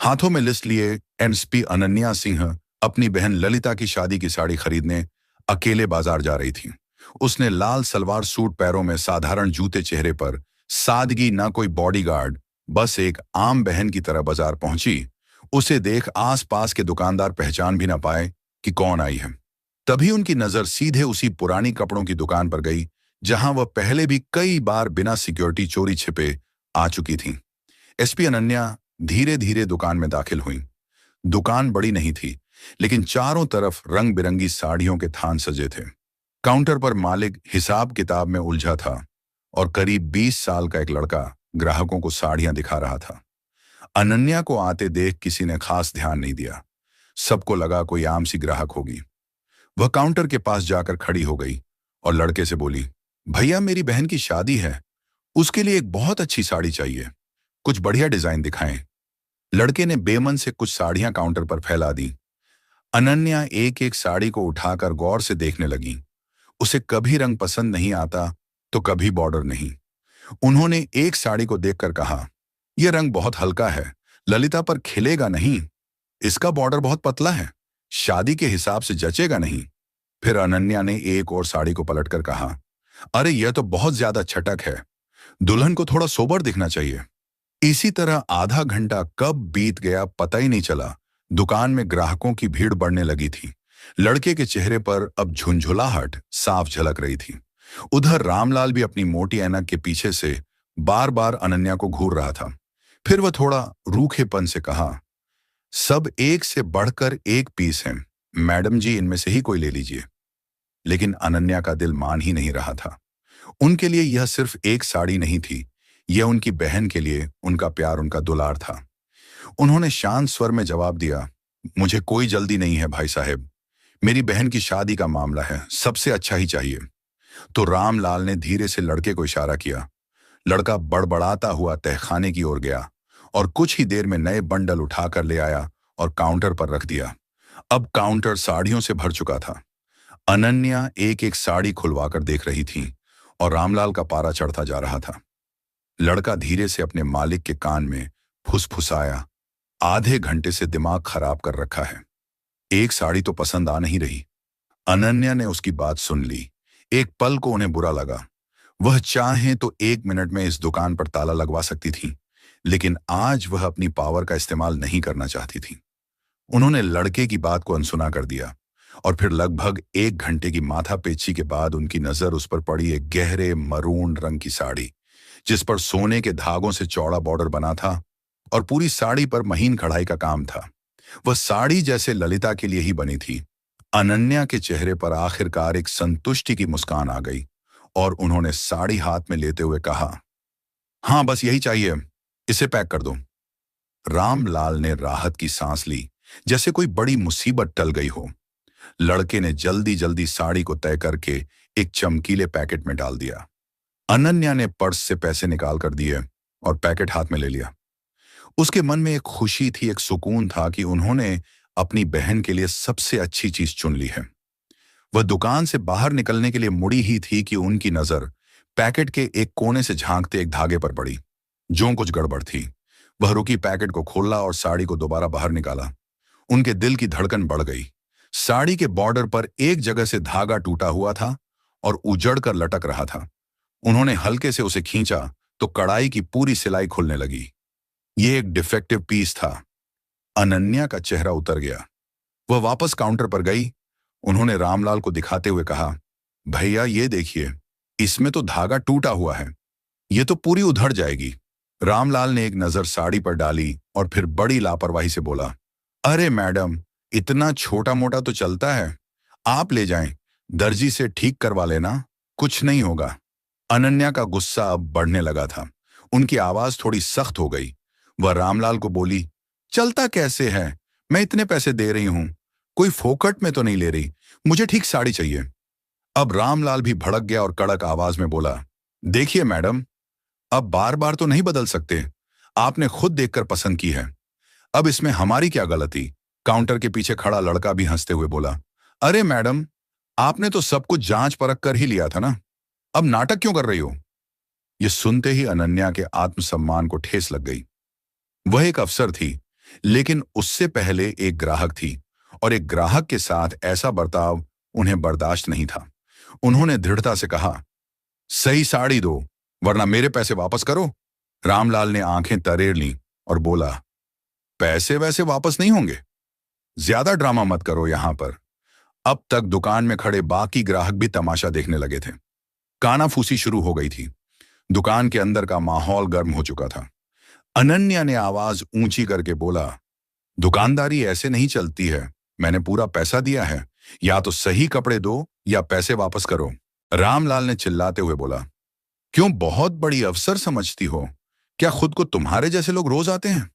हाथों में लिस्ट लिए एसपी अनन्या सिंह अपनी बहन ललिता की शादी की साड़ी खरीदने अकेले बाजार जा रही थी। उसने लाल सलवार सूट, पैरों में साधारण जूते, चेहरे पर सादगी, ना कोई बॉडीगार्ड, बस एक आम बहन की तरह बाजार पहुंची। उसे देख आसपास के दुकानदार पहचान भी ना पाए कि कौन आई है। तभी उनकी नजर सीधे उसी पुरानी कपड़ों की दुकान पर गई जहां वह पहले भी कई बार बिना सिक्योरिटी चोरी छिपे आ चुकी थी। एसपी अनन्या धीरे धीरे दुकान में दाखिल हुई। दुकान बड़ी नहीं थी, लेकिन चारों तरफ रंग बिरंगी साड़ियों के थान सजे थे। काउंटर पर मालिक हिसाब किताब में उलझा था और करीब 20 साल का एक लड़का ग्राहकों को साड़ियां दिखा रहा था। अनन्या को आते देख किसी ने खास ध्यान नहीं दिया। सबको लगा कोई आम सी ग्राहक होगी। वह काउंटर के पास जाकर खड़ी हो गई और लड़के से बोली, भैया मेरी बहन की शादी है, उसके लिए एक बहुत अच्छी साड़ी चाहिए, कुछ बढ़िया डिजाइन दिखाएं। लड़के ने बेमन से कुछ साड़ियां काउंटर पर फैला दी। अनन्या एक एक साड़ी को उठाकर गौर से देखने लगी। उसे कभी रंग पसंद नहीं आता तो कभी बॉर्डर नहीं। उन्होंने एक साड़ी को देखकर कहा, यह रंग बहुत हल्का है, ललिता पर खिलेगा नहीं। इसका बॉर्डर बहुत पतला है, शादी के हिसाब से जचेगा नहीं। फिर अनन्या ने एक और साड़ी को पलटकर कहा, अरे यह तो बहुत ज्यादा छटक है, दुल्हन को थोड़ा सोबर दिखना चाहिए। इसी तरह आधा घंटा कब बीत गया पता ही नहीं चला। दुकान में ग्राहकों की भीड़ बढ़ने लगी थी। लड़के के चेहरे पर अब झुंझुलाहट साफ झलक रही थी। उधर रामलाल भी अपनी मोटी ऐनक के पीछे से बार बार अनन्या को घूर रहा था। फिर वह थोड़ा रूखेपन से कहा, सब एक से बढ़कर एक पीस हैं, मैडम जी इनमें से ही कोई ले लीजिए। लेकिन अनन्या का दिल मान ही नहीं रहा था। उनके लिए यह सिर्फ एक साड़ी नहीं थी, यह उनकी बहन के लिए उनका प्यार, उनका दुलार था। उन्होंने शांत स्वर में जवाब दिया, मुझे कोई जल्दी नहीं है भाई साहब, मेरी बहन की शादी का मामला है, सबसे अच्छा ही चाहिए। तो रामलाल ने धीरे से लड़के को इशारा किया। लड़का बड़बड़ाता हुआ तहखाने की ओर गया और कुछ ही देर में नए बंडल उठाकर ले आया और काउंटर पर रख दिया। अब काउंटर साड़ियों से भर चुका था। अनन्या एक एक साड़ी खुलवाकर देख रही थी और रामलाल का पारा चढ़ता जा रहा था। लड़का धीरे से अपने मालिक के कान में फुसफुसाया, आधे घंटे से दिमाग खराब कर रखा है, एक साड़ी तो पसंद आ नहीं रही। अनन्या ने उसकी बात सुन ली। एक पल को उन्हें बुरा लगा। वह चाहे तो 1 मिनट में इस दुकान पर ताला लगवा सकती थी, लेकिन आज वह अपनी पावर का इस्तेमाल नहीं करना चाहती थी। उन्होंने लड़के की बात को अनसुना कर दिया और फिर लगभग 1 घंटे की माथापेची के बाद उनकी नजर उस पर पड़ी, एक गहरे मरून रंग की साड़ी जिस पर सोने के धागों से चौड़ा बॉर्डर बना था और पूरी साड़ी पर महीन कढ़ाई का काम था। वह साड़ी जैसे ललिता के लिए ही बनी थी। अनन्या के चेहरे पर आखिरकार एक संतुष्टि की मुस्कान आ गई और उन्होंने साड़ी हाथ में लेते हुए कहा, हाँ बस यही चाहिए, इसे पैक कर दो। रामलाल ने राहत की सांस ली, जैसे कोई बड़ी मुसीबत टल गई हो। लड़के ने जल्दी जल्दी साड़ी को तय करके एक चमकीले पैकेट में डाल दिया। अनन्या ने पर्स से पैसे निकाल कर दिए और पैकेट हाथ में ले लिया। उसके मन में एक खुशी थी, एक सुकून था कि उन्होंने अपनी बहन के लिए सबसे अच्छी चीज चुन ली है। वह दुकान से बाहर निकलने के लिए मुड़ी ही थी कि उनकी नजर पैकेट के एक कोने से झांकते एक धागे पर पड़ी। जो कुछ गड़बड़ थी। वह रुकी, पैकेट को खोला और साड़ी को दोबारा बाहर निकाला। उनके दिल की धड़कन बढ़ गई। साड़ी के बॉर्डर पर एक जगह से धागा टूटा हुआ था और उजड़ कर लटक रहा था। उन्होंने हल्के से उसे खींचा तो कढ़ाई की पूरी सिलाई खुलने लगी। यह एक डिफेक्टिव पीस था। अनन्या का चेहरा उतर गया। वह वापस काउंटर पर गई। उन्होंने रामलाल को दिखाते हुए कहा, भैया ये देखिए, इसमें तो धागा टूटा हुआ है, ये तो पूरी उधड़ जाएगी। रामलाल ने एक नजर साड़ी पर डाली और फिर बड़ी लापरवाही से बोला, अरे मैडम, इतना छोटा मोटा तो चलता है, आप ले जाएं, दर्जी से ठीक करवा लेना, कुछ नहीं होगा। अनन्या का गुस्सा अब बढ़ने लगा था। उनकी आवाज थोड़ी सख्त हो गई। वह रामलाल को बोली, चलता कैसे है, मैं इतने पैसे दे रही हूं, कोई फोकट में तो नहीं ले रही, मुझे ठीक साड़ी चाहिए। अब रामलाल भी भड़क गया और कड़क आवाज में बोला, देखिए मैडम, अब बार बार तो नहीं बदल सकते, आपने खुद देखकर पसंद की है, अब इसमें हमारी क्या गलती। काउंटर के पीछे खड़ा लड़का भी हंसते हुए बोला, अरे मैडम, आपने तो सब कुछ जांच परख कर ही लिया था ना, अब नाटक क्यों कर रही हो। यह सुनते ही अनन्या के आत्मसम्मान को ठेस लग गई। वह एक अफसर थी, लेकिन उससे पहले एक ग्राहक थी और एक ग्राहक के साथ ऐसा बर्ताव उन्हें बर्दाश्त नहीं था। उन्होंने दृढ़ता से कहा, सही साड़ी दो वरना मेरे पैसे वापस करो। रामलाल ने आंखें तरेर लीं और बोला, पैसे वैसे वापस नहीं होंगे, ज्यादा ड्रामा मत करो यहां पर। अब तक दुकान में खड़े बाकी ग्राहक भी तमाशा देखने लगे थे। कानाफूसी शुरू हो गई थी। दुकान के अंदर का माहौल गर्म हो चुका था। अनन्या ने आवाज ऊंची करके बोला, दुकानदारी ऐसे नहीं चलती है। मैंने पूरा पैसा दिया है, या तो सही कपड़े दो या पैसे वापस करो। रामलाल ने चिल्लाते हुए बोला, क्यों बहुत बड़ी अफसर समझती हो? क्या खुद को तुम्हारे जैसे लोग रोज आते हैं?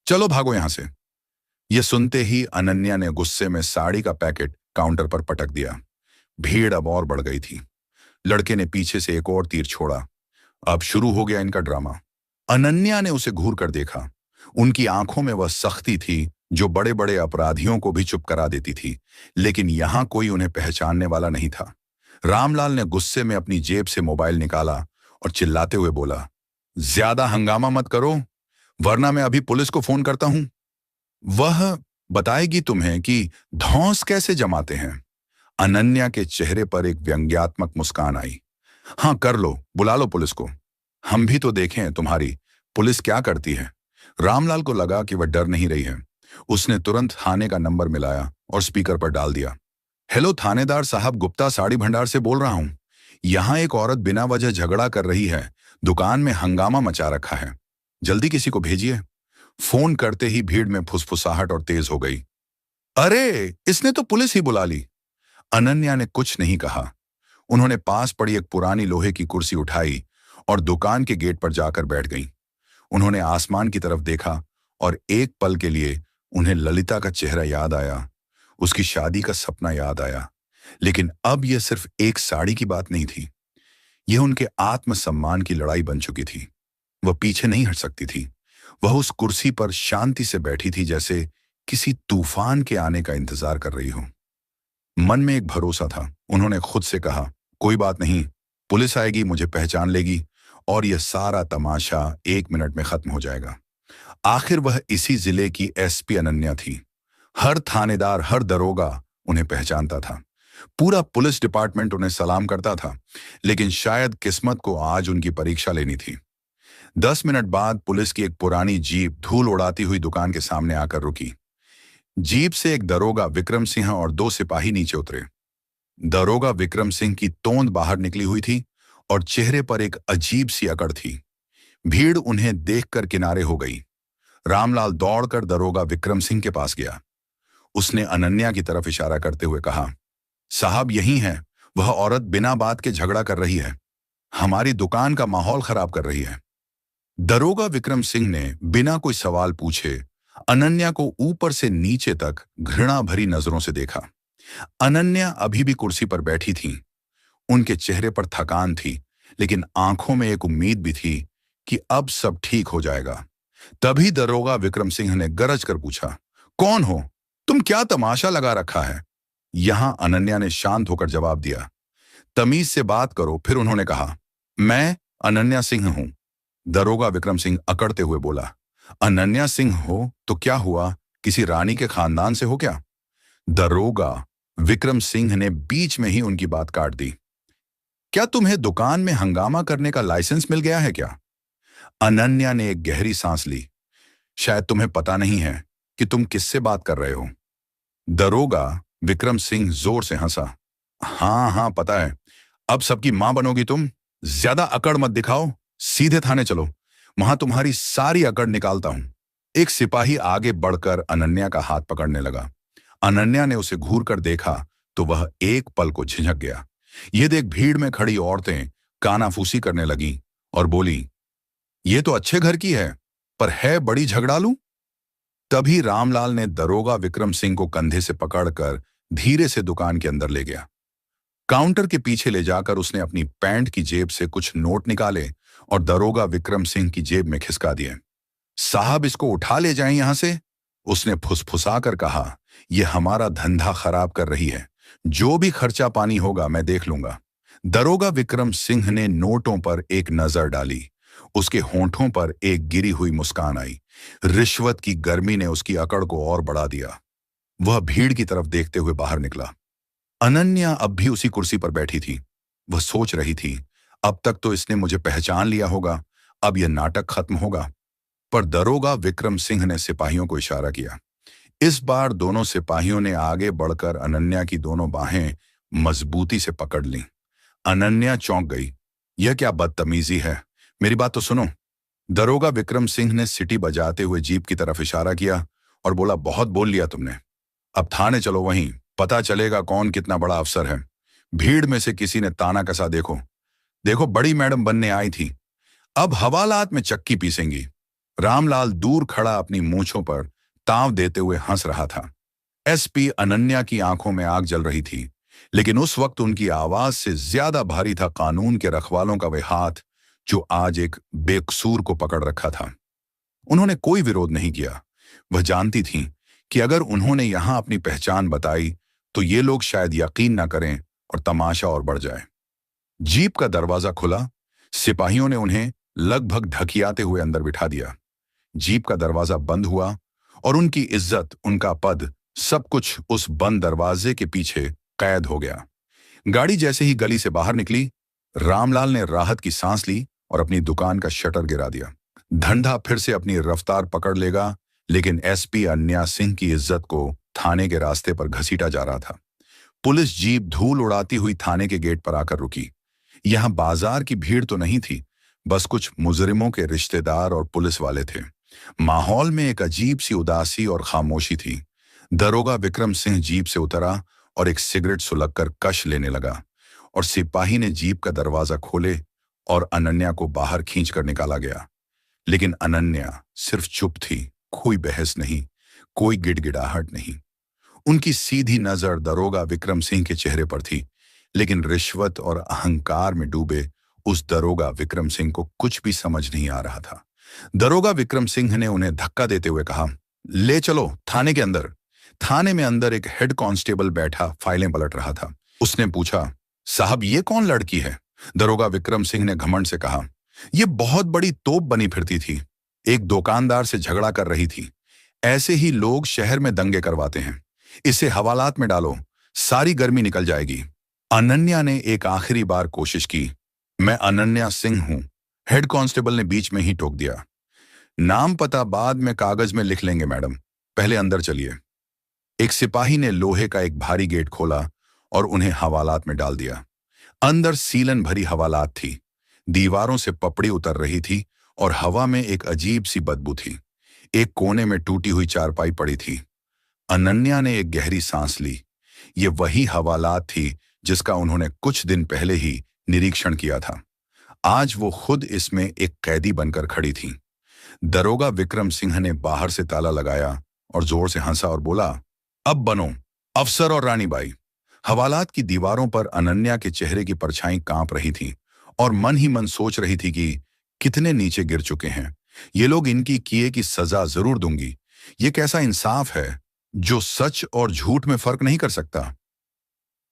चलो भागो यहां से। यह सुनते ही अनन्या ने गुस्से में साड़ी का पैकेट काउंटर पर पटक दिया। भीड़ अब और बढ़ गई थी। लड़के ने पीछे से एक और तीर छोड़ा। अब शुरू हो गया इनका ड्रामा। अनन्या ने उसे घूर कर देखा। उनकी आंखों में वह सख्ती थी जो बड़े बड़े अपराधियों को भी चुप करा देती थी, लेकिन यहां कोई उन्हें पहचानने वाला नहीं था। रामलाल ने गुस्से में अपनी जेब से मोबाइल निकाला और चिल्लाते हुए बोला, ज्यादा हंगामा मत करो वरना मैं अभी पुलिस को फोन करता हूं। वह बताएगी तुम्हें कि धौंस कैसे जमाते हैं। अनन्या के चेहरे पर एक व्यंग्यात्मक मुस्कान आई। हाँ कर लो, बुला लो पुलिस को। हम भी तो देखें तुम्हारी पुलिस क्या करती है। रामलाल को लगा कि वह डर नहीं रही है। उसने तुरंत थाने का नंबर मिलाया और स्पीकर पर डाल दिया। हेलो थानेदार साहब, गुप्ता साड़ी भंडार से बोल रहा हूं। यहां एक औरत बिना वजह झगड़ा कर रही है। दुकान में हंगामा मचा रखा है। जल्दी किसी को भेजिए। फोन करते ही भीड़ में फुसफुसाहट और तेज हो गई। अरे इसने तो पुलिस ही बुला ली। अनन्या ने कुछ नहीं कहा। उन्होंने पास पड़ी एक पुरानी लोहे की कुर्सी उठाई और दुकान के गेट पर जाकर बैठ गईं। उन्होंने आसमान की तरफ देखा और एक पल के लिए उन्हें ललिता का चेहरा याद आया। उसकी शादी का सपना याद आया। लेकिन अब यह सिर्फ एक साड़ी की बात नहीं थी। यह उनके आत्मसम्मान की लड़ाई बन चुकी थी। वह पीछे नहीं हट सकती थी। वह उस कुर्सी पर शांति से बैठी थी, जैसे किसी तूफान के आने का इंतजार कर रही हो। मन में एक भरोसा था। उन्होंने खुद से कहा, कोई बात नहीं, पुलिस आएगी, मुझे पहचान लेगी और यह सारा तमाशा 1 मिनट में खत्म हो जाएगा। आखिर वह इसी जिले की एसपी अनन्या थी। हर थानेदार, हर दरोगा उन्हें पहचानता था। पूरा पुलिस डिपार्टमेंट उन्हें सलाम करता था। लेकिन शायद किस्मत को आज उनकी परीक्षा लेनी थी। 10 मिनट बाद पुलिस की एक पुरानी जीप धूल उड़ाती हुई दुकान के सामने आकर रुकी। जीप से एक दरोगा विक्रम सिंह और 2 सिपाही नीचे उतरे। दरोगा विक्रम सिंह की तोंद बाहर निकली हुई थी और चेहरे पर एक अजीब सी अकड़ थी। भीड़ उन्हें देखकर किनारे हो गई। रामलाल दौड़कर दरोगा विक्रम सिंह के पास गया। उसने अनन्या की तरफ इशारा करते हुए कहा, साहब यही है, वह औरत बिना बात के झगड़ा कर रही है। हमारी दुकान का माहौल खराब कर रही है। दरोगा विक्रम सिंह ने बिना कोई सवाल पूछे अनन्या को ऊपर से नीचे तक घृणा भरी नजरों से देखा। अनन्या अभी भी कुर्सी पर बैठी थी। उनके चेहरे पर थकान थी, लेकिन आंखों में एक उम्मीद भी थी कि अब सब ठीक हो जाएगा। तभी दरोगा विक्रम सिंह ने गरज कर पूछा, कौन हो तुम? क्या तमाशा लगा रखा है? यहां अनन्या ने शांत होकर जवाब दिया, तमीज से बात करो। फिर उन्होंने कहा, मैं अनन्या सिंह हूं। दरोगा विक्रम सिंह अकड़ते हुए बोला, अनन्या सिंह हो तो क्या हुआ? किसी रानी के खानदान से हो क्या? दरोगा विक्रम सिंह ने बीच में ही उनकी बात काट दी। क्या तुम्हें दुकान में हंगामा करने का लाइसेंस मिल गया है क्या? अनन्या ने एक गहरी सांस ली। शायद तुम्हें पता नहीं है कि तुम किससे बात कर रहे हो। दरोगा विक्रम सिंह जोर से हंसा। हाँ हाँ पता है। अब सबकी मां बनोगी तुम? ज्यादा अकड़ मत दिखाओ, सीधे थाने चलो, वहां तुम्हारी सारी अकड़ निकालता हूं। एक सिपाही आगे बढ़कर अनन्या का हाथ पकड़ने लगा। अनन्या ने उसे घूर कर देखा तो वह एक पल को झिझक गया। यह देख भीड़ में खड़ी औरतें कानाफूसी करने लगीं और बोली, ये तो अच्छे घर की है, पर है बड़ी झगड़ालू। तभी रामलाल ने दरोगा विक्रम सिंह को कंधे से पकड़कर धीरे से दुकान के अंदर ले गया। काउंटर के पीछे ले जाकर उसने अपनी पैंट की जेब से कुछ नोट निकाले और दरोगा विक्रम सिंह की जेब में खिसका दिए। साहब इसको उठा ले जाएं यहां से, उसने फुसफुसा कर कहा। यह हमारा धंधा खराब कर रही है। जो भी खर्चा पानी होगा मैं देख लूंगा। दरोगा विक्रम सिंह ने नोटों पर एक नजर डाली। उसके होंठों पर एक गिरी हुई मुस्कान आई। रिश्वत की गर्मी ने उसकी अकड़ को और बढ़ा दिया। वह भीड़ की तरफ देखते हुए बाहर निकला। अनन्या अब भी उसी कुर्सी पर बैठी थी। वह सोच रही थी, अब तक तो इसने मुझे पहचान लिया होगा, अब यह नाटक खत्म होगा। पर दरोगा विक्रम सिंह ने सिपाहियों को इशारा किया। इस बार दोनों सिपाहियों ने आगे बढ़कर अनन्या की दोनों बाहें मजबूती से पकड़ लीं। अनन्या चौंक गई। यह क्या बदतमीजी है, मेरी बात तो सुनो। दरोगा विक्रम सिंह ने सीटी बजाते हुए जीप की तरफ इशारा किया और बोला, बहुत बोल लिया तुमने, अब थाने चलो, वहीं पता चलेगा कौन कितना बड़ा अफसर है। भीड़ में से किसी ने ताना कसा, देखो देखो बड़ी मैडम बनने आई थी, अब हवालात में चक्की पीसेंगी। रामलाल दूर खड़ा अपनी मूंछों पर ताव देते हुए हंस रहा था। एसपी अनन्या की आंखों में आग जल रही थी, लेकिन उस वक्त उनकी आवाज से ज्यादा भारी था कानून के रखवालों का वह हाथ जो आज एक बेकसूर को पकड़ रखा था। उन्होंने कोई विरोध नहीं किया। वह जानती थीं कि अगर उन्होंने यहां अपनी पहचान बताई तो ये लोग शायद यकीन ना करें और तमाशा और बढ़ जाए। जीप का दरवाजा खुला। सिपाहियों ने उन्हें लगभग ढकियाते हुए अंदर बिठा दिया। जीप का दरवाजा बंद हुआ और उनकी इज्जत, उनका पद, सब कुछ उस बंद दरवाजे के पीछे कैद हो गया। गाड़ी जैसे ही गली से बाहर निकली, रामलाल ने राहत की सांस ली और अपनी दुकान का शटर गिरा दिया। धंधा फिर से अपनी रफ्तार पकड़ लेगा, लेकिन एसपी अन्या सिंह की इज्जत को थाने के रास्ते पर घसीटा जा रहा था। पुलिस जीप धूल उड़ाती हुई थाने के गेट पर आकर रुकी। यहां बाजार की भीड़ तो नहीं थी, बस कुछ मुजरिमों के रिश्तेदार और पुलिस वाले थे। माहौल में एक अजीब सी उदासी और खामोशी थी। दरोगा विक्रम सिंह जीप से उतरा और एक सिगरेट सुलगकर कश लेने लगा और सिपाही ने जीप का दरवाजा खोले और अनन्या को बाहर खींचकर निकाला गया। लेकिन अनन्या सिर्फ चुप थी, कोई बहस नहीं, कोई गिड़गिड़ाहट नहीं। उनकी सीधी नजर दरोगा विक्रम सिंह के चेहरे पर थी, लेकिन रिश्वत और अहंकार में डूबे उस दरोगा विक्रम सिंह को कुछ भी समझ नहीं आ रहा था। दरोगा विक्रम सिंह ने उन्हें धक्का देते हुए कहा, ले चलो थाने के अंदर। थाने में अंदर एक हेड कांस्टेबल बैठा फाइलें पलट रहा था। उसने पूछा, साहब ये कौन लड़की है? दरोगा विक्रम सिंह ने घमंड से कहा, यह बहुत बड़ी तोप बनी फिरती थी, एक दुकानदार से झगड़ा कर रही थी। ऐसे ही लोग शहर में दंगे करवाते हैं, इसे हवालात में डालो, सारी गर्मी निकल जाएगी। अनन्या ने एक आखिरी बार कोशिश की। मैं अनन्या सिंह हूं, हेड कांस्टेबल ने बीच में ही टोक दिया। नाम पता बाद में कागज में लिख लेंगे मैडम, पहले अंदर चलिए। एक सिपाही ने लोहे का एक भारी गेट खोला और उन्हें हवालात में डाल दिया। अंदर सीलन भरी हवालात थी, दीवारों से पपड़ी उतर रही थी और हवा में एक अजीब सी बदबू थी। एक कोने में टूटी हुई चारपाई पड़ी थी। अनन्या ने एक गहरी सांस ली। ये वही हवालात थी जिसका उन्होंने कुछ दिन पहले ही निरीक्षण किया था। आज वो खुद इसमें एक कैदी बनकर खड़ी थी। दरोगा विक्रम सिंह ने बाहर से ताला लगाया और जोर से हंसा और बोला, अब बनो अफसर और रानीबाई। हवालात की दीवारों पर अनन्या के चेहरे की परछाई कांप रही थी और मन ही मन सोच रही थी कि कितने नीचे गिर चुके हैं ये लोग, इनकी किए की सजा जरूर दूंगी। ये कैसा इंसाफ है जो सच और झूठ में फर्क नहीं कर सकता।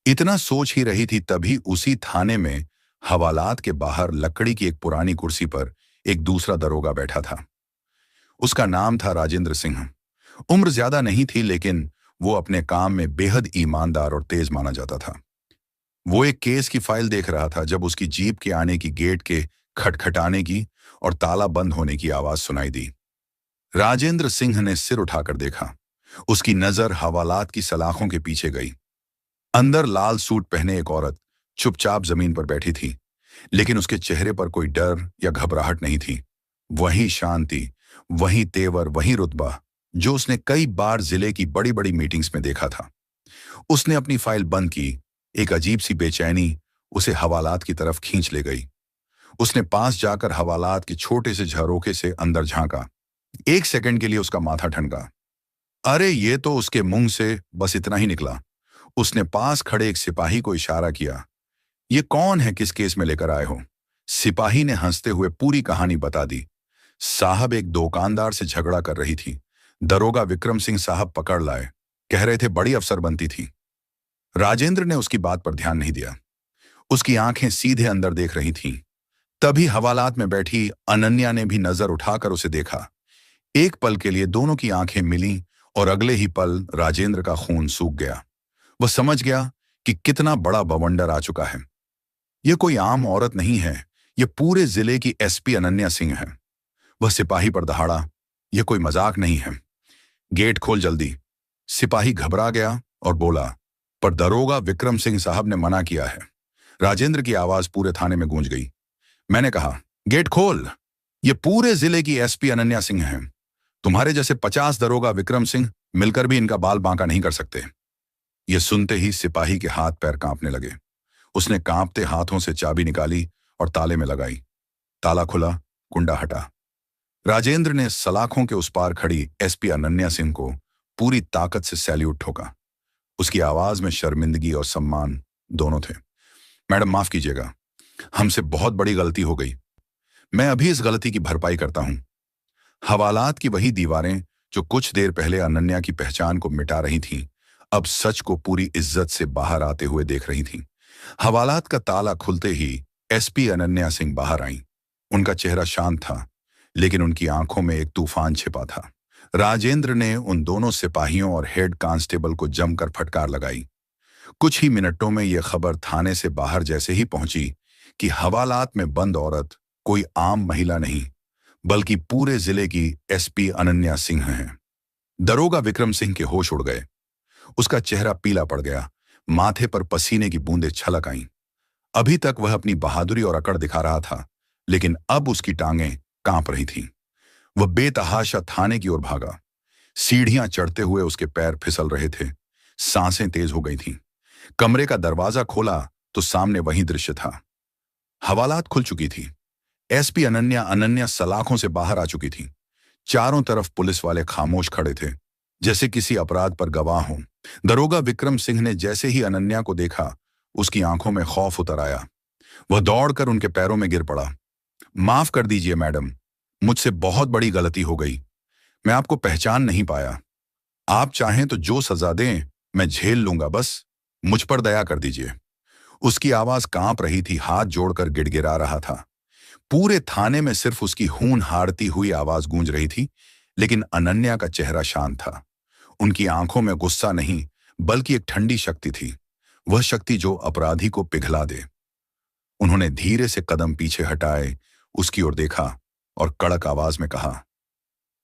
इतना सोच ही रही थी, तभी उसी थाने में हवालात के बाहर लकड़ी की एक पुरानी कुर्सी पर एक दूसरा दरोगा बैठा था। उसका नाम था राजेंद्र सिंह। उम्र ज्यादा नहीं थी, लेकिन वो अपने काम में बेहद ईमानदार और तेज माना जाता था। वो एक केस की फाइल देख रहा था जब उसकी जीप के आने की, गेट के खटखटाने की और ताला बंद होने की आवाज सुनाई दी। राजेंद्र सिंह ने सिर उठाकर देखा। उसकी नजर हवालात की सलाखों के पीछे गई। अंदर लाल सूट पहने एक औरत चुपचाप जमीन पर बैठी थी, लेकिन उसके चेहरे पर कोई डर या घबराहट नहीं थी। वही शांति, वही तेवर, वही रुतबा जो उसने कई बार जिले की बड़ी बड़ी मीटिंग्स में देखा था। उसने अपनी फाइल बंद की। एक अजीब सी बेचैनी उसे हवालात की तरफ खींच ले गई। उसने पास जाकर हवालात के छोटे से झरोखे से अंदर झांका। एक सेकंड के लिए उसका माथा ठनका। अरे ये तो उसके मुंह से बस इतना ही निकला। उसने पास खड़े एक सिपाही को इशारा किया। ये कौन है, किस केस में लेकर आए हो? सिपाही ने हंसते हुए पूरी कहानी बता दी। साहब एक दुकानदार से झगड़ा कर रही थी, दरोगा विक्रम सिंह साहब पकड़ लाए, कह रहे थे बड़ी अफसर बनती थी। राजेंद्र ने उसकी बात पर ध्यान नहीं दिया। उसकी आंखें सीधे अंदर देख रही थीं। तभी हवालात में बैठी अनन्या ने भी नजर उठाकर उसे देखा। एक पल के लिए दोनों की आंखें मिलीं और अगले ही पल राजेंद्र का खून सूख गया। वह समझ गया कि कितना बड़ा बवंडर आ चुका है। यह कोई आम औरत नहीं है, यह पूरे जिले की एसपी अनन्या सिंह है। वह सिपाही पर दहाड़ा, यह कोई मजाक नहीं है। गेट खोल जल्दी। सिपाही घबरा गया और बोला, पर दरोगा विक्रम सिंह साहब ने मना किया है। राजेंद्र की आवाज पूरे थाने में गूंज गई। मैंने कहा, गेट खोल। ये पूरे जिले की एसपी अनन्या सिंह है। तुम्हारे जैसे 50 दरोगा विक्रम सिंह मिलकर भी इनका बाल बांका नहीं कर सकते। यह सुनते ही सिपाही के हाथ पैर कांपने लगे। उसने कांपते हाथों से चाबी निकाली और ताले में लगाई। ताला खुला, कुंडा हटा। राजेंद्र ने सलाखों के उस पार खड़ी एसपी अनन्या सिंह को पूरी ताकत से सैल्यूट ठोका। उसकी आवाज में शर्मिंदगी और सम्मान दोनों थे। मैडम, माफ कीजिएगा, हमसे बहुत बड़ी गलती हो गई। मैं अभी इस गलती की भरपाई करता हूं। हवालात की वही दीवारें जो कुछ देर पहले अनन्या की पहचान को मिटा रही थीं, अब सच को पूरी इज्जत से बाहर आते हुए देख रही थीं। हवालात का ताला खुलते ही एसपी अनन्या सिंह बाहर आईं। उनका चेहरा शांत था, लेकिन उनकी आंखों में एक तूफान छिपा था। राजेंद्र ने उन दोनों सिपाहियों और हेड कांस्टेबल को जमकर फटकार लगाई। कुछ ही मिनटों में यह खबर थाने से बाहर जैसे ही पहुंची कि हवालात में बंद औरत कोई आम महिला नहीं, बल्कि पूरे जिले की एसपी अनन्या सिंह है। दरोगा विक्रम सिंह के होश उड़ गए। उसका चेहरा पीला पड़ गया, माथे पर पसीने की बूंदें छलक आईं। अभी तक वह अपनी बहादुरी और अकड़ दिखा रहा था, लेकिन अब उसकी टांगें कांप रही थीं। वह बेतहाशा थाने की ओर भागा। सीढ़ियां चढ़ते हुए उसके पैर फिसल रहे थे, सांसें तेज हो गई थीं। कमरे का दरवाजा खोला तो सामने वही दृश्य था। हवालात खुल चुकी थी। एसपी अनन्या सलाखों से बाहर आ चुकी थी। चारों तरफ पुलिस वाले खामोश खड़े थे, जैसे किसी अपराध पर गवाह हों। दरोगा विक्रम सिंह ने जैसे ही अनन्या को देखा, उसकी आंखों में खौफ उतर आया। वह दौड़कर उनके पैरों में गिर पड़ा। माफ कर दीजिए मैडम, मुझसे बहुत बड़ी गलती हो गई। मैं आपको पहचान नहीं पाया। आप चाहें तो जो सजा दें मैं झेल लूंगा, बस मुझ पर दया कर दीजिए। उसकी आवाज कांप रही थी, हाथ जोड़कर गिड़गिड़ा रहा था। पूरे थाने में सिर्फ उसकी हून हारती हुई आवाज गूंज रही थी, लेकिन अनन्या का चेहरा शांत था। उनकी आंखों में गुस्सा नहीं, बल्कि एक ठंडी शक्ति थी, वह शक्ति जो अपराधी को पिघला दे। उन्होंने धीरे से कदम पीछे हटाए, उसकी ओर देखा और कड़क आवाज में कहा,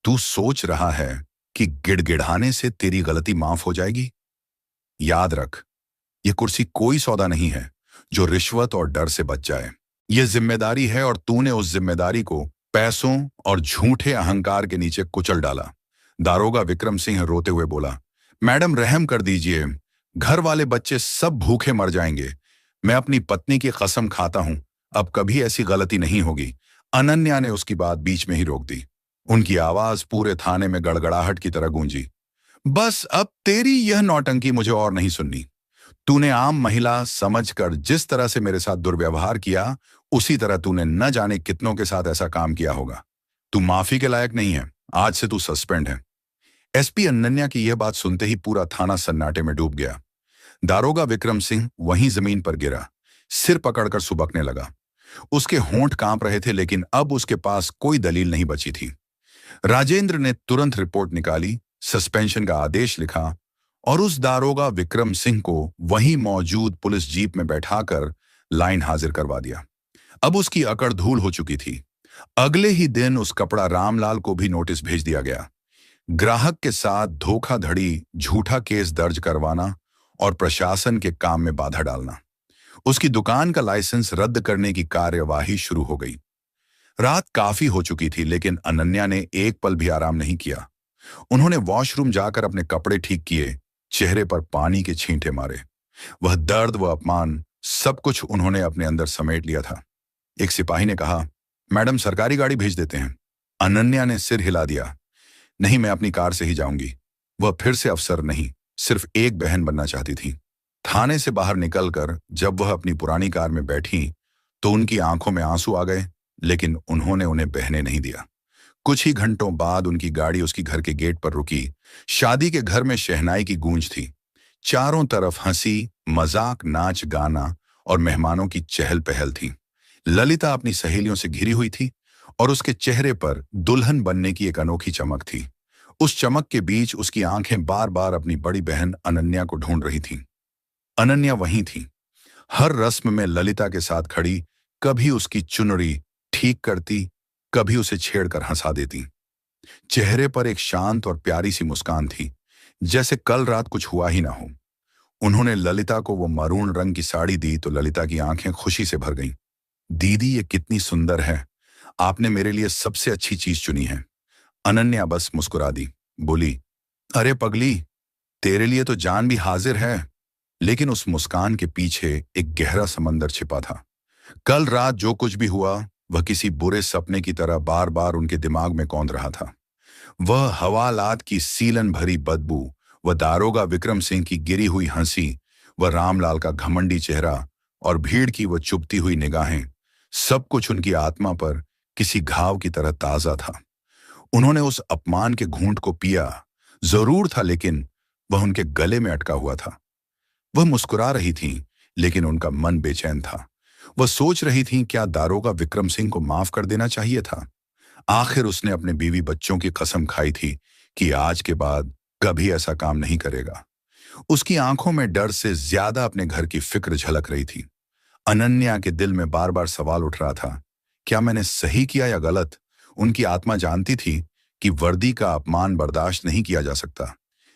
तू सोच रहा है कि गिड़गिड़ाने से तेरी गलती माफ हो जाएगी? याद रख, यह कुर्सी कोई सौदा नहीं है जो रिश्वत और डर से बच जाए। यह जिम्मेदारी है और तूने उस जिम्मेदारी को पैसों और झूठे अहंकार के नीचे कुचल डाला। दारोगा विक्रम सिंह रोते हुए बोला, मैडम रहम कर दीजिए, घर वाले बच्चे सब भूखे मर जाएंगे। मैं अपनी पत्नी की कसम खाता हूं, अब कभी ऐसी गलती नहीं होगी। अनन्या ने उसकी बात बीच में ही रोक दी। उनकी आवाज पूरे थाने में गड़गड़ाहट की तरह गूंजी। बस अब तेरी यह नौटंकी मुझे और नहीं सुननी। तूने आम महिला समझकर जिस तरह से मेरे साथ दुर्व्यवहार किया, उसी तरह तूने न जाने कितनों के साथ ऐसा काम किया होगा। तू माफी के लायक नहीं है, आज से तू सस्पेंड है। एसपी अनन्या की यह बात सुनते ही पूरा थाना सन्नाटे में डूब गया। दारोगा विक्रम सिंह वहीं जमीन पर गिरा, सिर पकड़कर सुबकने लगा। उसके होंठ कांप रहे थे, लेकिन अब उसके पास कोई दलील नहीं बची थी। राजेंद्र ने तुरंत रिपोर्ट निकाली, सस्पेंशन का आदेश लिखा और उस दारोगा विक्रम सिंह को वहीं मौजूद पुलिस जीप में बैठाकर लाइन हाजिर करवा दिया। अब उसकी अकड़ धूल हो चुकी थी। अगले ही दिन उस कपड़ा रामलाल को भी नोटिस भेज दिया गया। ग्राहक के साथ धोखाधड़ी, झूठा केस दर्ज करवाना और प्रशासन के काम में बाधा डालना। उसकी दुकान का लाइसेंस रद्द करने की कार्यवाही शुरू हो गई। रात काफी हो चुकी थी, लेकिन अनन्या ने एक पल भी आराम नहीं किया। उन्होंने वॉशरूम जाकर अपने कपड़े ठीक किए, चेहरे पर पानी के छींटे मारे। वह दर्द व अपमान सब कुछ उन्होंने अपने अंदर समेट लिया था। एक सिपाही ने कहा, मैडम सरकारी गाड़ी भेज देते हैं। अनन्या ने सिर हिला दिया, नहीं, मैं अपनी कार से ही जाऊंगी। वह फिर से अफसर नहीं, सिर्फ एक बहन बनना चाहती थी। थाने से बाहर निकलकर जब वह अपनी पुरानी कार में बैठी तो उनकी आंखों में आंसू आ गए, लेकिन उन्होंने उन्हें बहने नहीं दिया। कुछ ही घंटों बाद उनकी गाड़ी उसकी घर के गेट पर रुकी। शादी के घर में शहनाई की गूंज थी। चारों तरफ हंसी, मजाक, नाच गाना और मेहमानों की चहल पहल थी। ललिता अपनी सहेलियों से घिरी हुई थी और उसके चेहरे पर दुल्हन बनने की एक अनोखी चमक थी। उस चमक के बीच उसकी आंखें बार बार अपनी बड़ी बहन अनन्या को ढूंढ रही थीं। अनन्या वहीं थी, हर रस्म में ललिता के साथ खड़ी, कभी उसकी चुनरी ठीक करती, कभी उसे छेड़कर हंसा देती। चेहरे पर एक शांत और प्यारी सी मुस्कान थी, जैसे कल रात कुछ हुआ ही ना हो। उन्होंने ललिता को वो मरून रंग की साड़ी दी तो ललिता की आंखें खुशी से भर गईं। दीदी, ये कितनी सुंदर है, आपने मेरे लिए सबसे अच्छी चीज चुनी है। अनन्या बस मुस्कुरा दी, बोली, अरे पगली, तेरे लिए तो जान भी हाजिर है। लेकिन उस मुस्कान के पीछे एक गहरा समंदर छिपा था। कल रात जो कुछ भी हुआ, वह किसी बुरे सपने की तरह बार बार उनके दिमाग में कौंध रहा था। वह हवालात की सीलन भरी बदबू, वह दारोगा विक्रम सिंह की गिरी हुई हंसी, वह रामलाल का घमंडी चेहरा और भीड़ की वह चुभती हुई निगाहें, सब कुछ उनकी आत्मा पर किसी घाव की तरह ताजा था। उन्होंने उस अपमान के घूंट को पिया जरूर था, लेकिन वह उनके गले में अटका हुआ था। वह मुस्कुरा रही थीं, लेकिन उनका मन बेचैन था। वह सोच रही थीं, क्या दारोगा विक्रम सिंह को माफ कर देना चाहिए था। आखिर उसने अपने बीवी बच्चों की कसम खाई थी कि आज के बाद कभी ऐसा काम नहीं करेगा। उसकी आंखों में डर से ज्यादा अपने घर की फिक्र झलक रही थी। अनन्या के दिल में बार बार सवाल उठ रहा था, क्या मैंने सही किया या गलत। उनकी आत्मा जानती थी कि वर्दी का अपमान बर्दाश्त नहीं किया जा सकता।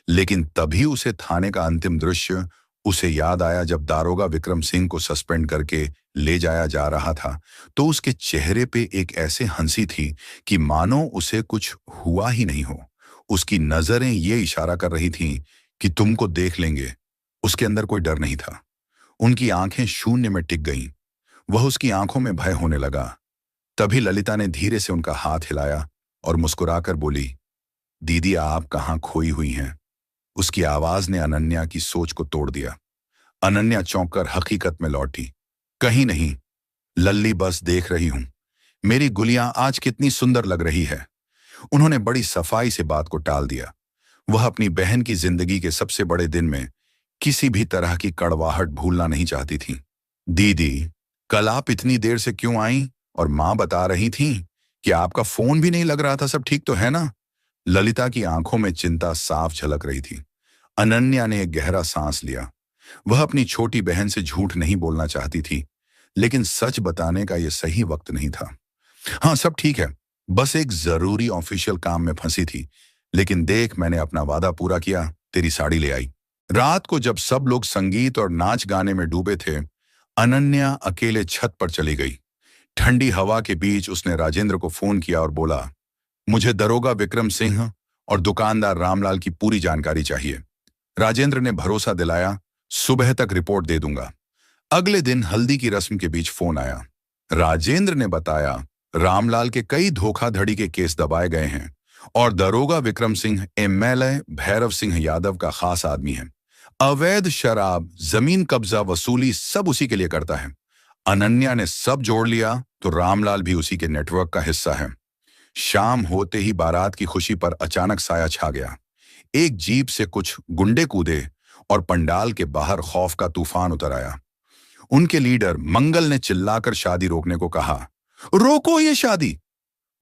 लेकिन तभी उसे थाने का अंतिम दृश्य उसे याद आया, जब दारोगा विक्रम सिंह को सस्पेंड करके ले जाया जा रहा था, तो उसके चेहरे पे एक ऐसे हंसी थी कि मानो उसे कुछ हुआ ही नहीं हो। उसकी नजरें ये इशारा कर रही थीं कि तुमको देख लेंगे। उसके अंदर कोई डर नहीं था। उनकी आंखें शून्य में टिक गईं। वह उसकी आंखों में भय होने लगा। तभी ललिता ने धीरे से उनका हाथ हिलाया और मुस्कुराकर बोली, दीदी, आप कहाँ खोई हुई हैं। उसकी आवाज ने अनन्या की सोच को तोड़ दिया। अनन्या चौंककर हकीकत में लौटी। कहीं नहीं लल्ली, बस देख रही हूं, मेरी गुलियां आज कितनी सुंदर लग रही है। उन्होंने बड़ी सफाई से बात को टाल दिया। वह अपनी बहन की जिंदगी के सबसे बड़े दिन में किसी भी तरह की कड़वाहट भूलना नहीं चाहती थी। दीदी, कल आप इतनी देर से क्यों आई, और मां बता रही थी कि आपका फोन भी नहीं लग रहा था, सब ठीक तो है ना। ललिता की आंखों में चिंता साफ झलक रही थी। अनन्या ने एक गहरा सांस लिया। वह अपनी छोटी बहन से झूठ नहीं बोलना चाहती थी, लेकिन सच बताने का यह सही वक्त नहीं था। हाँ, सब ठीक है, बस एक जरूरी ऑफिशियल काम में फंसी थी। लेकिन देख, मैंने अपना वादा पूरा किया, तेरी साड़ी ले आई। रात को जब सब लोग संगीत और नाच गाने में डूबे थे, अनन्या अकेले छत पर चली गई। ठंडी हवा के बीच उसने राजेंद्र को फोन किया और बोला, मुझे दरोगा विक्रम सिंह और दुकानदार रामलाल की पूरी जानकारी चाहिए। राजेंद्र ने भरोसा दिलाया, सुबह तक रिपोर्ट दे दूंगा। अगले दिन हल्दी की रस्म के बीच फोन आया। राजेंद्र ने बताया, रामलाल के कई धोखाधड़ी के केस दबाए गए हैं और दरोगा विक्रम सिंह एमएलए भैरव सिंह यादव का खास आदमी है। अवैध शराब, जमीन कब्जा, वसूली सब उसी के लिए करता है। अनन्या ने सब जोड़ लिया तो रामलाल भी उसी के नेटवर्क का हिस्सा है। शाम होते ही बारात की खुशी पर अचानक साया छा गया। एक जीप से कुछ गुंडे कूदे और पंडाल के बाहर खौफ का तूफान उतर आया। उनके लीडर मंगल ने चिल्लाकर शादी रोकने को कहा, रोको ये शादी।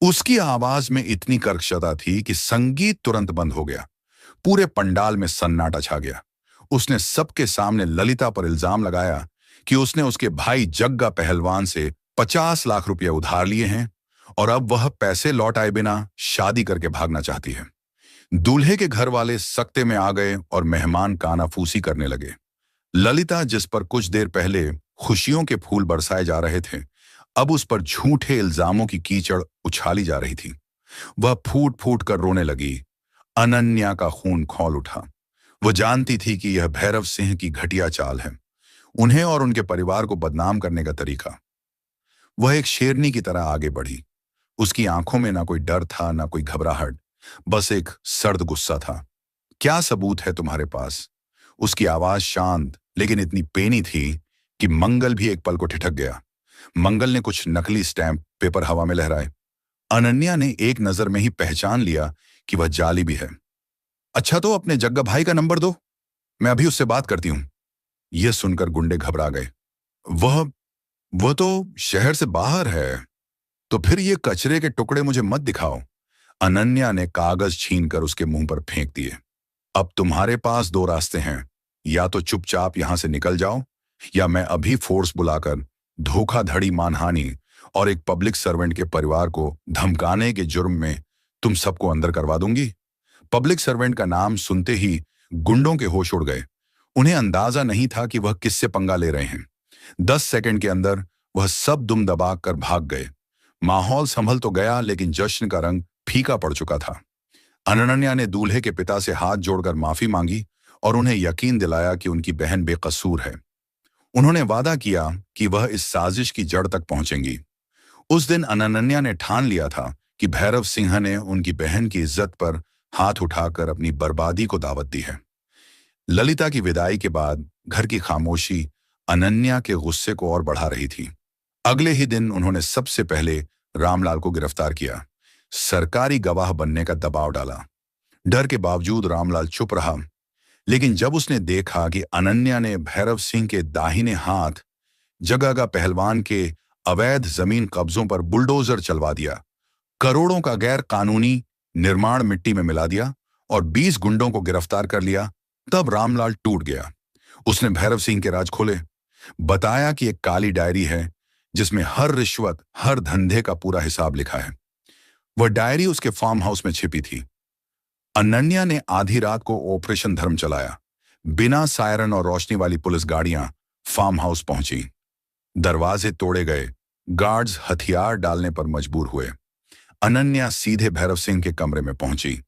उसकी आवाज में इतनी कर्कशता थी कि संगीत तुरंत बंद हो गया। पूरे पंडाल में सन्नाटा छा गया। उसने सबके सामने ललिता पर इल्जाम लगाया कि उसने उसके भाई जग्गा पहलवान से 50 लाख रुपए उधार लिए हैं और अब वह पैसे लौट आए बिना शादी करके भागना चाहती है। दूल्हे के घर वाले सख्ते में आ गए और मेहमान कानाफूसी करने लगे। ललिता, जिस पर कुछ देर पहले खुशियों के फूल बरसाए जा रहे थे, अब उस पर झूठे इल्जामों की कीचड़ उछाली जा रही थी। वह फूट फूट कर रोने लगी। अनन्या का खून खौल उठा। वो जानती थी कि यह भैरव सिंह की घटिया चाल है, उन्हें और उनके परिवार को बदनाम करने का तरीका। वह एक शेरनी की तरह आगे बढ़ी। उसकी आंखों में ना कोई डर था, ना कोई घबराहट, बस एक सर्द गुस्सा था। क्या सबूत है तुम्हारे पास? उसकी आवाज शांत लेकिन इतनी पेनी थी कि मंगल भी एक पल को ठिठक गया। मंगल ने कुछ नकली स्टैंप पेपर हवा में लहराए। अनन्या ने एक नजर में ही पहचान लिया कि वह जाली भी है। अच्छा, तो अपने जग्गा भाई का नंबर दो, मैं अभी उससे बात करती हूं। यह सुनकर गुंडे घबरा गए। वह तो शहर से बाहर है। तो फिर ये कचरे के टुकड़े मुझे मत दिखाओ। अनन्या ने कागज छीनकर उसके मुंह पर फेंक दिए। अब तुम्हारे पास दो रास्ते हैं, या तो चुपचाप यहां से निकल जाओ, या मैं अभी फोर्स बुलाकर धोखाधड़ी, मानहानि और एक पब्लिक सर्वेंट के परिवार को धमकाने के जुर्म में तुम सबको अंदर करवा दूंगी। पब्लिक सर्वेंट का नाम सुनते ही गुंडों के होश उड़ गए। उन्हें अंदाजा नहीं था कि वह किससे पंगा ले रहे हैं। 10 सेकंड के अंदर वह सब दुम दबा कर भाग गए। माहौल संभल तो गया, लेकिन जश्न का रंग फीका पड़ चुका था। अनन्या ने दूल्हे के पिता से हाथ जोड़कर माफी मांगी और उन्हें यकीन दिलाया कि उनकी बहन बेकसूर है। उन्होंने वादा किया कि वह इस साजिश की जड़ तक पहुंचेंगी। उस दिन अनन्या ने ठान लिया था कि भैरव सिंह ने उनकी बहन की इज्जत पर हाथ उठाकर अपनी बर्बादी को दावत दी है। ललिता की विदाई के बाद घर की खामोशी अनन्या के गुस्से को और बढ़ा रही थी। अगले ही दिन उन्होंने सबसे पहले रामलाल को गिरफ्तार किया। सरकारी गवाह बनने का दबाव डाला। डर के बावजूद रामलाल चुप रहा, लेकिन जब उसने देखा कि अनन्या ने भैरव सिंह के दाहिने हाथ जगह का पहलवान के अवैध जमीन कब्जों पर बुलडोजर चलवा दिया, करोड़ों का गैर कानूनी निर्माण मिट्टी में मिला दिया और 20 गुंडों को गिरफ्तार कर लिया, तब रामलाल टूट गया। उसने भैरव सिंह के राज खोले, बताया कि एक काली डायरी है जिसमें हर रिश्वत, हर धंधे का पूरा हिसाब लिखा है। वह डायरी उसके फार्म हाउस में छिपी थी। अनन्या ने आधी रात को ऑपरेशन धर्म चलाया। बिना सायरन और रोशनी वाली पुलिस गाड़ियां फार्म हाउस पहुंची। दरवाजे तोड़े गए, गार्ड्स हथियार डालने पर मजबूर हुए। अनन्या सीधे भैरव सिंह के कमरे में पहुंची।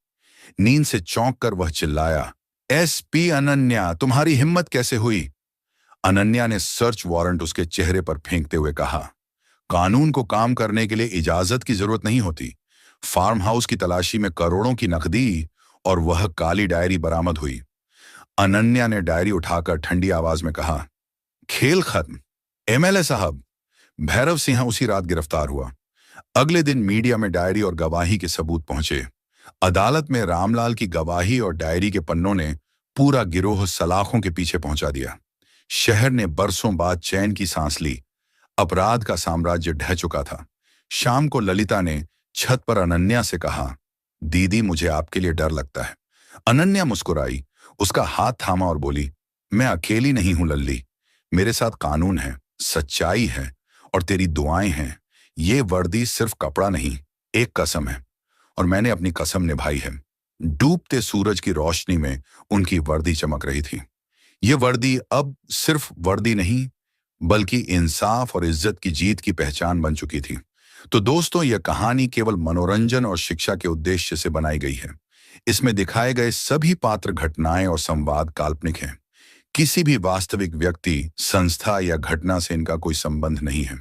नींद से चौंक कर वह चिल्लाया, एसपी अनन्या, तुम्हारी हिम्मत कैसे हुई? अनन्या ने सर्च वारंट उसके चेहरे पर फेंकते हुए कहा, कानून को काम करने के लिए इजाजत की जरूरत नहीं होती। फार्म हाउस की तलाशी में करोड़ों की नकदी और वह काली डायरी बरामद हुई। अनन्या ने डायरी उठाकर ठंडी आवाज में कहा, खेल खत्म। एमएलए साहब। भैरव सिंह उसी रात गिरफ्तार हुआ। अगले दिन मीडिया में डायरी और गवाही के सबूत पहुंचे। अदालत में रामलाल की गवाही और डायरी के पन्नों ने पूरा गिरोह सलाखों के पीछे पहुंचा दिया। शहर ने बरसों बाद चैन की सांस ली। अपराध का साम्राज्य ढह चुका था। शाम को ललिता ने छत पर अनन्या से कहा, दीदी, मुझे आपके लिए डर लगता है। अनन्या मुस्कुराई, उसका हाथ थामा और बोली, मैं अकेली नहीं हूं लल्ली, मेरे साथ कानून है, सच्चाई है और तेरी दुआएं हैं। ये वर्दी सिर्फ कपड़ा नहीं, एक कसम है, और मैंने अपनी कसम निभाई है। डूबते सूरज की रोशनी में उनकी वर्दी चमक रही थी। ये वर्दी अब सिर्फ वर्दी नहीं, बल्कि इंसाफ और इज्जत की जीत की पहचान बन चुकी थी। तो दोस्तों, यह कहानी केवल मनोरंजन और शिक्षा के उद्देश्य से बनाई गई है। इसमें दिखाए गए सभी पात्र, घटनाएं और संवाद काल्पनिक हैं। किसी भी वास्तविक व्यक्ति, संस्था या घटना से इनका कोई संबंध नहीं है।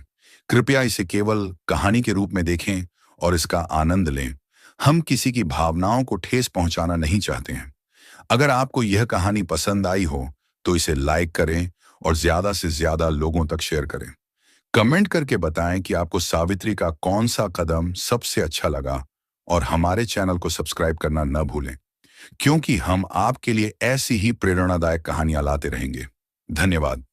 कृपया इसे केवल कहानी के रूप में देखें और इसका आनंद लें। हम किसी की भावनाओं को ठेस पहुंचाना नहीं चाहते हैं। अगर आपको यह कहानी पसंद आई हो तो इसे लाइक करें और ज्यादा से ज्यादा लोगों तक शेयर करें। कमेंट करके बताएं कि आपको सावित्री का कौन सा कदम सबसे अच्छा लगा, और हमारे चैनल को सब्सक्राइब करना न भूलें, क्योंकि हम आपके लिए ऐसी ही प्रेरणादायक कहानियां लाते रहेंगे। धन्यवाद।